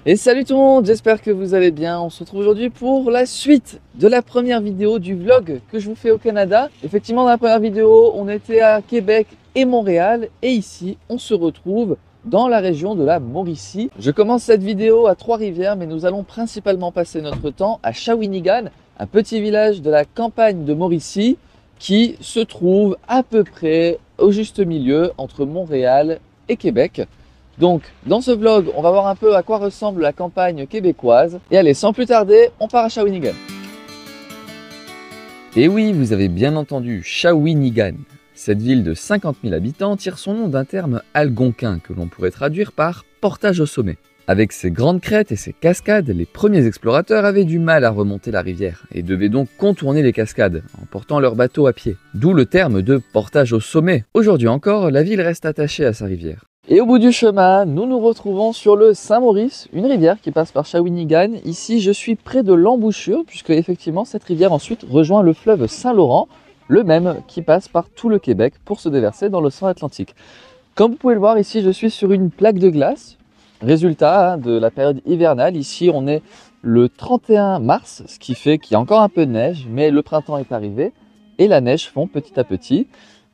Et salut tout le monde, j'espère que vous allez bien. On se retrouve aujourd'hui pour la suite de la première vidéo du vlog que je vous fais au Canada. Effectivement, dans la première vidéo, on était à Québec et Montréal et ici, on se retrouve dans la région de la Mauricie. Je commence cette vidéo à Trois-Rivières, mais nous allons principalement passer notre temps à Shawinigan, un petit village de la campagne de Mauricie qui se trouve à peu près au juste milieu entre Montréal et Québec. Donc, dans ce vlog, on va voir un peu à quoi ressemble la campagne québécoise. Et allez, sans plus tarder, on part à Shawinigan. Et oui, vous avez bien entendu, Shawinigan. Cette ville de 50 000 habitants tire son nom d'un terme algonquin que l'on pourrait traduire par « portage au sommet ». Avec ses grandes crêtes et ses cascades, les premiers explorateurs avaient du mal à remonter la rivière et devaient donc contourner les cascades en portant leur bateau à pied. D'où le terme de « portage au sommet ». Aujourd'hui encore, la ville reste attachée à sa rivière. Et au bout du chemin, nous nous retrouvons sur le Saint-Maurice, une rivière qui passe par Shawinigan. Ici, je suis près de l'embouchure, puisque effectivement, cette rivière ensuite rejoint le fleuve Saint-Laurent, le même qui passe par tout le Québec pour se déverser dans l'océan Atlantique. Comme vous pouvez le voir, ici, je suis sur une plaque de glace, résultat de la période hivernale. Ici, on est le 31 mars, ce qui fait qu'il y a encore un peu de neige, mais le printemps est arrivé et la neige fond petit à petit.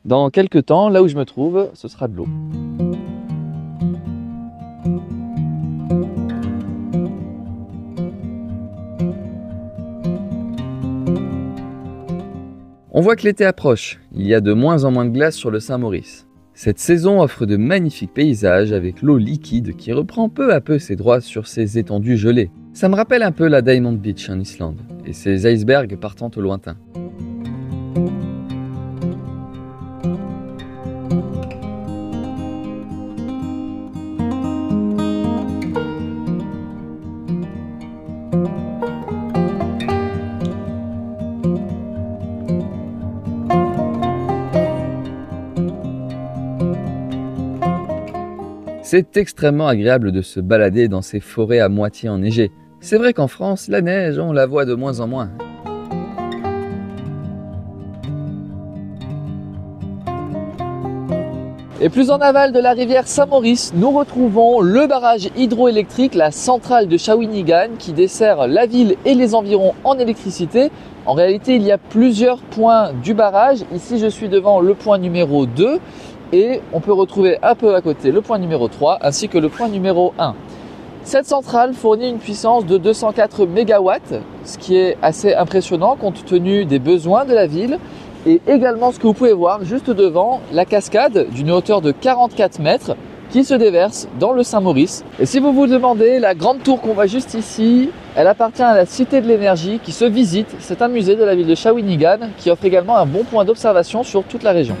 Dans quelques temps, là où je me trouve, ce sera de l'eau. On voit que l'été approche, il y a de moins en moins de glace sur le Saint-Maurice. Cette saison offre de magnifiques paysages avec l'eau liquide qui reprend peu à peu ses droits sur ces étendues gelées. Ça me rappelle un peu la Diamond Beach en Islande et ses icebergs partant au lointain. C'est extrêmement agréable de se balader dans ces forêts à moitié enneigées. C'est vrai qu'en France, la neige, on la voit de moins en moins. Et plus en aval de la rivière Saint-Maurice, nous retrouvons le barrage hydroélectrique, la centrale de Shawinigan, qui dessert la ville et les environs en électricité. En réalité, il y a plusieurs points du barrage. Ici, je suis devant le point numéro 2. Et on peut retrouver un peu à côté le point numéro 3 ainsi que le point numéro 1. Cette centrale fournit une puissance de 204 MW, ce qui est assez impressionnant compte tenu des besoins de la ville. Et également ce que vous pouvez voir juste devant, la cascade d'une hauteur de 44 mètres qui se déverse dans le Saint-Maurice. Et si vous vous demandez, la grande tour qu'on voit juste ici, elle appartient à la Cité de l'énergie qui se visite. C'est un musée de la ville de Shawinigan qui offre également un bon point d'observation sur toute la région.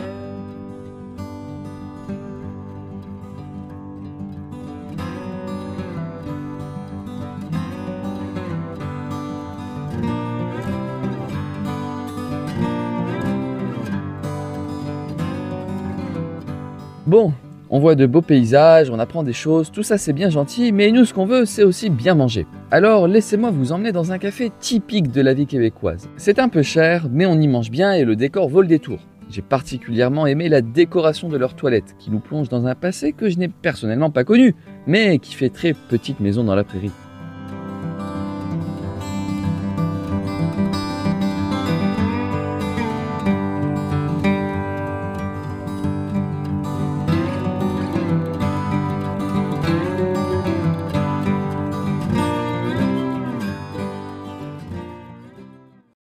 Bon, on voit de beaux paysages, on apprend des choses, tout ça c'est bien gentil, mais nous ce qu'on veut c'est aussi bien manger. Alors laissez-moi vous emmener dans un café typique de la vie québécoise. C'est un peu cher, mais on y mange bien et le décor vaut le détour. J'ai particulièrement aimé la décoration de leurs toilettes, qui nous plonge dans un passé que je n'ai personnellement pas connu, mais qui fait très petite maison dans la prairie.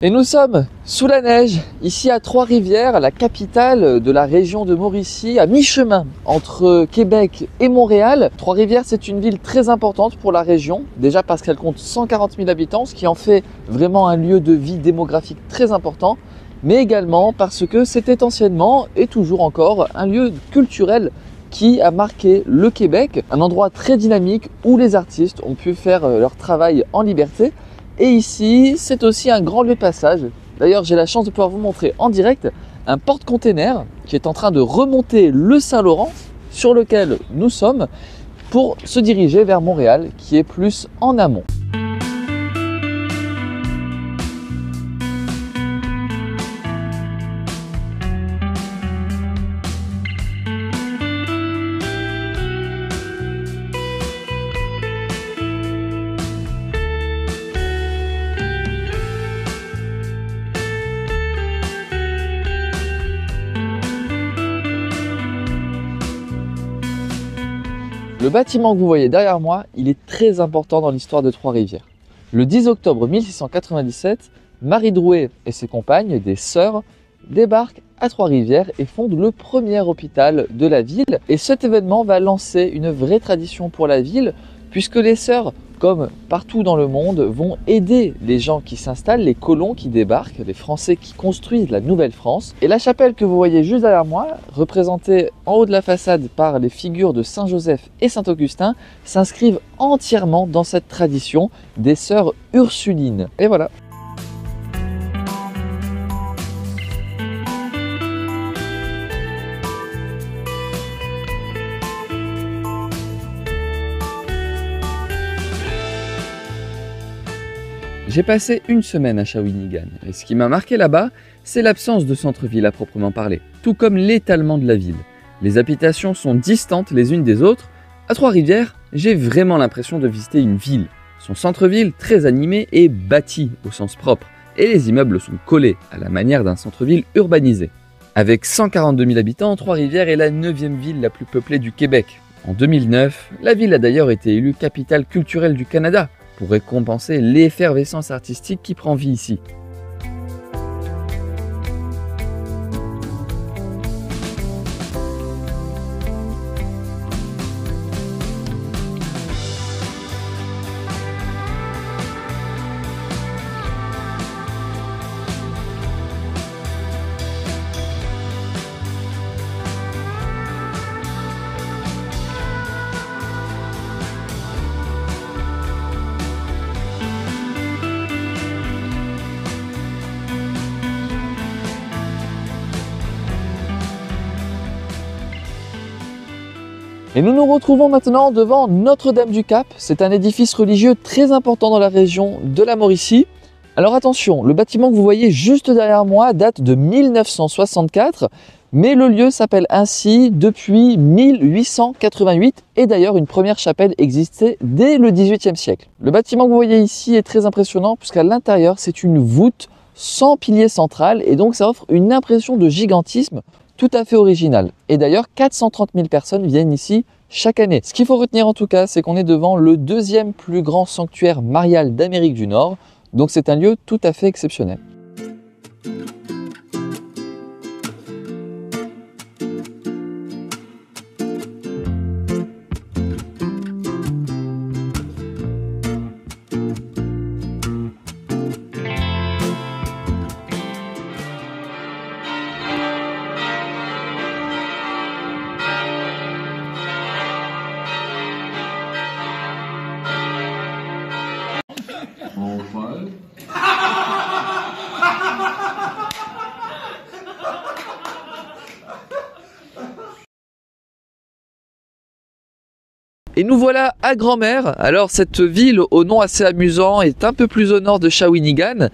Et nous sommes sous la neige, ici à Trois-Rivières, la capitale de la région de Mauricie, à mi-chemin entre Québec et Montréal. Trois-Rivières, c'est une ville très importante pour la région, déjà parce qu'elle compte 140 000 habitants, ce qui en fait vraiment un lieu de vie démographique très important, mais également parce que c'était anciennement et toujours encore un lieu culturel qui a marqué le Québec, un endroit très dynamique où les artistes ont pu faire leur travail en liberté. Et ici, c'est aussi un grand lieu de passage. D'ailleurs, j'ai la chance de pouvoir vous montrer en direct un porte-container qui est en train de remonter le Saint-Laurent sur lequel nous sommes pour se diriger vers Montréal qui est plus en amont. Le bâtiment que vous voyez derrière moi, il est très important dans l'histoire de Trois-Rivières. Le 10 octobre 1697, Marie Drouet et ses compagnes, des sœurs, débarquent à Trois-Rivières et fondent le premier hôpital de la ville. Et cet événement va lancer une vraie tradition pour la ville, puisque les sœurs, comme partout dans le monde, vont aider les gens qui s'installent, les colons qui débarquent, les Français qui construisent la Nouvelle-France. Et la chapelle que vous voyez juste derrière moi, représentée en haut de la façade par les figures de Saint-Joseph et Saint-Augustin, s'inscrivent entièrement dans cette tradition des sœurs ursulines. Et voilà. J'ai passé une semaine à Shawinigan et ce qui m'a marqué là-bas, c'est l'absence de centre-ville à proprement parler, tout comme l'étalement de la ville. Les habitations sont distantes les unes des autres. À Trois-Rivières, j'ai vraiment l'impression de visiter une ville. Son centre-ville, très animé, est bâti au sens propre et les immeubles sont collés à la manière d'un centre-ville urbanisé. Avec 142 000 habitants, Trois-Rivières est la 9e ville la plus peuplée du Québec. En 2009, la ville a d'ailleurs été élue capitale culturelle du Canada, pour récompenser l'effervescence artistique qui prend vie ici. Et nous nous retrouvons maintenant devant Notre-Dame-du-Cap. C'est un édifice religieux très important dans la région de la Mauricie. Alors attention, le bâtiment que vous voyez juste derrière moi date de 1964, mais le lieu s'appelle ainsi depuis 1888 et d'ailleurs une première chapelle existait dès le XVIIIe siècle. Le bâtiment que vous voyez ici est très impressionnant puisqu'à l'intérieur c'est une voûte sans pilier central et donc ça offre une impression de gigantisme tout à fait original. Et d'ailleurs, 430 000 personnes viennent ici chaque année. Ce qu'il faut retenir en tout cas, c'est qu'on est devant le 2e plus grand sanctuaire marial d'Amérique du Nord. Donc c'est un lieu tout à fait exceptionnel. Et nous voilà à Grand-Mère. Alors cette ville au nom assez amusant est un peu plus au nord de Shawinigan.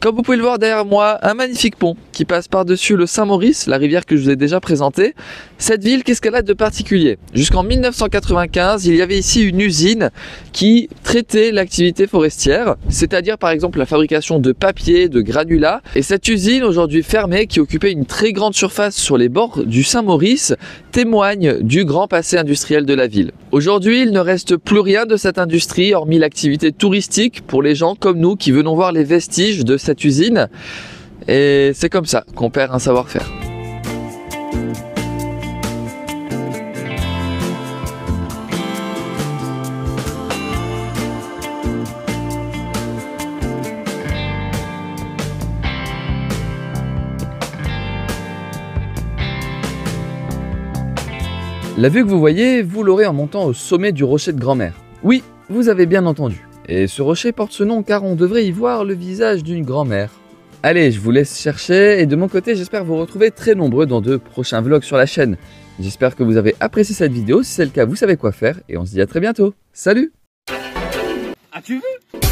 Comme vous pouvez le voir derrière moi, un magnifique pont qui passe par-dessus le Saint-Maurice, la rivière que je vous ai déjà présentée. Cette ville, qu'est-ce qu'elle a de particulier? Jusqu'en 1995, il y avait ici une usine qui traitait l'activité forestière, c'est-à-dire par exemple la fabrication de papier, de granulats. Et cette usine, aujourd'hui fermée, qui occupait une très grande surface sur les bords du Saint-Maurice, témoigne du grand passé industriel de la ville. Aujourd'hui, il ne reste plus rien de cette industrie, hormis l'activité touristique pour les gens comme nous qui venons voir les vestiges de cette usine. Et c'est comme ça qu'on perd un savoir-faire. La vue que vous voyez, vous l'aurez en montant au sommet du rocher de Grand-Mère. Oui, vous avez bien entendu. Et ce rocher porte ce nom car on devrait y voir le visage d'une grand-mère. Allez, je vous laisse chercher et de mon côté, j'espère vous retrouver très nombreux dans de prochains vlogs sur la chaîne. J'espère que vous avez apprécié cette vidéo. Si c'est le cas, vous savez quoi faire et on se dit à très bientôt. Salut! As-tu vu?